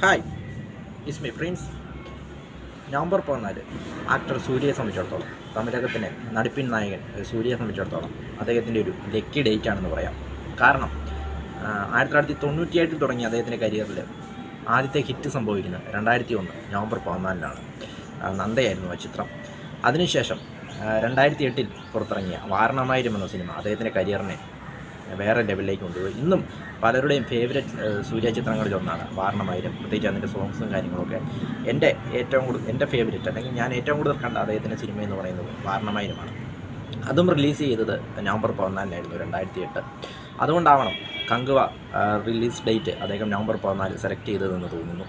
Hi, is my Prince. November 14 actor സൂര്യയെ സംബന്ധിച്ചിടത്തോളം, തമിഴകത്തിൻ്റെ നടിപ്പിൻ നായകൻ സൂര്യയെ സംബന്ധിച്ചിടത്തോളം അദ്ദേഹത്തിൻ്റെ ഒരു ലക്കി ഡേറ്റ് ആണെന്ന് പറയാം. കാരണം 1998 തുടങ്ങിയ അദ്ദേഹത്തിൻ്റെ കരിയറിൽ ആദ്യത്തെ ഹിറ്റ് സംഭവിക്കുന്നത് 2001 നവംബർ 14 നന്ദയായിരുന്നു ആ ചിത്രം. അതിനുശേഷം 2008 പുറത്തിറങ്ങിയ വാരണമായിരം എന്ന സിനിമ അദ്ദേഹത്തിൻ്റെ കരിയറിനെ വേറെ ലെവലിലേക്ക് കൊണ്ടുപോയി. ഇന്നും പലരുടെയും ഫേവറേറ്റ് സൂര്യ ചിത്രങ്ങളിലൊന്നാണ് വാരണമായിരം. പ്രത്യേകിച്ച് അതിൻ്റെ സോങ്സും കാര്യങ്ങളൊക്കെ എൻ്റെ ഫേവറേറ്റ്, അല്ലെങ്കിൽ ഞാൻ ഏറ്റവും കൂടുതൽ കണ്ട അദ്ദേഹത്തിൻ്റെ സിനിമ എന്ന് പറയുന്നത് വാരണമായിരമാണ്. അതും റിലീസ് ചെയ്തത് നവംബർ 14 2008. അതുകൊണ്ടാവണം കങ്കുവ റിലീസ് ഡേറ്റ് അദ്ദേഹം നവംബർ 14 സെലക്ട് ചെയ്തതെന്ന് തോന്നുന്നു.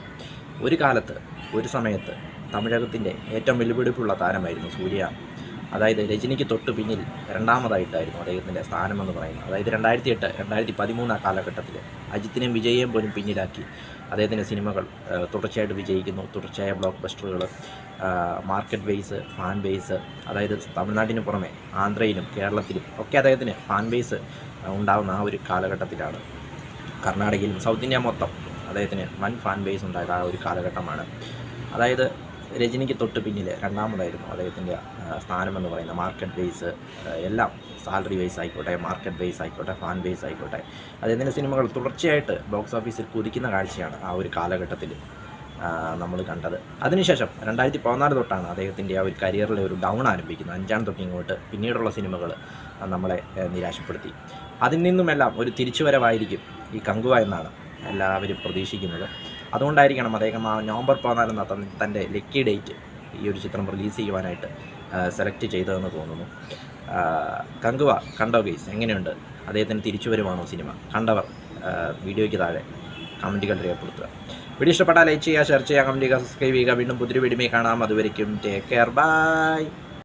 ഒരു കാലത്ത്, ഒരു സമയത്ത് തമിഴകത്തിൻ്റെ ഏറ്റവും വെല്ലുവിളിപ്പുള്ള താരമായിരുന്നു സൂര്യ. അതായത് രജനിക്ക് തൊട്ട് പിന്നിൽ രണ്ടാമതായിട്ടായിരുന്നു അദ്ദേഹത്തിൻ്റെ സ്ഥാനമെന്ന് പറയുന്നത്. അതായത് 2008, 2013 കാലഘട്ടത്തിൽ അജിത്തിനെയും വിജയെയും പോലും പിന്നിലാക്കി അദ്ദേഹത്തിൻ്റെ സിനിമകൾ തുടർച്ചയായിട്ട് വിജയിക്കുന്നു. തുടർച്ചയായ ബ്ലോക്ക് ബസ്റ്ററുകൾ, മാർക്കറ്റ് ബേസ്, ഫാൻ ബേസ്, അതായത് തമിഴ്നാട്ടിന് പുറമെ ആന്ധ്രയിലും കേരളത്തിലും ഒക്കെ അദ്ദേഹത്തിന് ഫാൻ ബേസ് ഉണ്ടാകുന്ന ആ ഒരു കാലഘട്ടത്തിലാണ്. കർണാടകയിലും സൗത്ത് ഇന്ത്യ മൊത്തം അദ്ദേഹത്തിന് വൻ ഫാൻ ബേസ് ഉണ്ടായത് ആ ഒരു കാലഘട്ടമാണ്. അതായത് രജനിക്ക് തൊട്ട് പിന്നിൽ രണ്ടാമതായിരുന്നു അദ്ദേഹത്തിൻ്റെ സ്ഥാനമെന്ന് പറയുന്നത്. മാർക്കറ്റ് ബേസ് എല്ലാം, സാലറി ബേസ് ആയിക്കോട്ടെ, മാർക്കറ്റ് ബേസ് ആയിക്കോട്ടെ, ഫാൻ ബേസ് ആയിക്കോട്ടെ, അദ്ദേഹത്തിൻ്റെ സിനിമകൾ തുടർച്ചയായിട്ട് ബോക്സ് ഓഫീസിൽ കുതിക്കുന്ന കാഴ്ചയാണ് ആ ഒരു കാലഘട്ടത്തിൽ നമ്മൾ കണ്ടത്. അതിനുശേഷം 2014 തൊട്ടാണ് അദ്ദേഹത്തിൻ്റെ ആ ഒരു കരിയറിലെ ഒരു ഡൗൺ ആരംഭിക്കുന്നത്. 5 തൊട്ട് ഇങ്ങോട്ട് പിന്നീടുള്ള സിനിമകൾ നമ്മളെ നിരാശപ്പെടുത്തി. അതിൽ നിന്നുമെല്ലാം ഒരു തിരിച്ചുവരവായിരിക്കും ഈ കങ്കുവ എന്നാണ് എല്ലാവരും പ്രതീക്ഷിക്കുന്നത്. അതുകൊണ്ടായിരിക്കണം അദ്ദേഹം ആ നവംബർ 14 തൻ്റെ ലക്കി ഡേറ്റ് ഈ ഒരു ചിത്രം റിലീസ് ചെയ്യുവാനായിട്ട് സെലക്ട് ചെയ്തതെന്ന് തോന്നുന്നു. കങ്കുവ കണ്ടോ ഗൈസ്? എങ്ങനെയുണ്ട്? അദ്ദേഹത്തിന് തിരിച്ചു വരുവാണോ സിനിമ? കണ്ടവർ വീഡിയോയ്ക്ക് താഴെ കമൻറ്റുകൾ രേഖപ്പെടുത്തുക. വീഡിയോ ഇഷ്ടപ്പെട്ടാൽ ലൈക്ക് ചെയ്യുക, ഷെയർ ചെയ്യുക, കമൻറ്റ് ചെയ്യുക, സബ്സ്ക്രൈബ് ചെയ്യുക. വീണ്ടും പുതിയൊരു വീഡിയോയിൽ കാണാം. അതുവരെയ്ക്കും ടേക്ക് കെയർ, ബൈ.